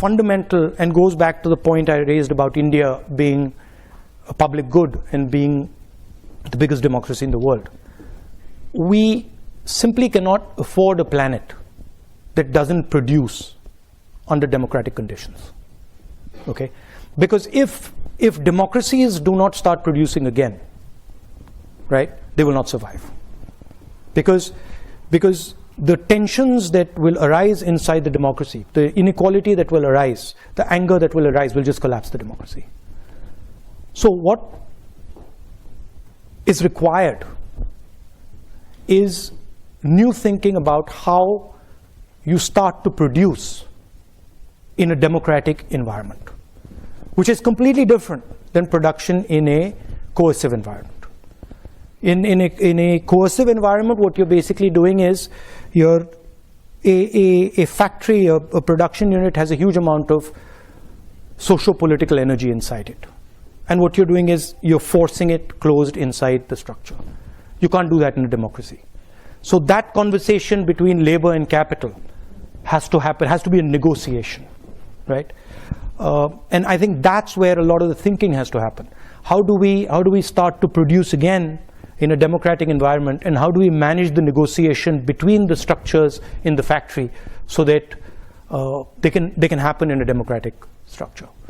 fundamental, and goes back to the point I raised about India being a public good and being the biggest democracy in the world. We simply cannot afford a planet that doesn't produce under democratic conditions. Okay? Because if democracies do not start producing again, right, they will not survive. Because the tensions that will arise inside the democracy, the inequality that will arise, the anger that will arise will just collapse the democracy. So what is required is new thinking about how you start to produce in a democratic environment, which is completely different than production in a coercive environment. In a coercive environment, what you're basically doing is a factory, a production unit has a huge amount of socio-political energy inside it. And what you're doing is you're forcing it closed inside the structure. You can't do that in a democracy. So that conversation between labor and capital has to happen, has to be a negotiation, right? And I think that's where a lot of the thinking has to happen. How do we start to produce again in a democratic environment, and how do we manage the negotiation between the structures in the factory so that they can happen in a democratic structure?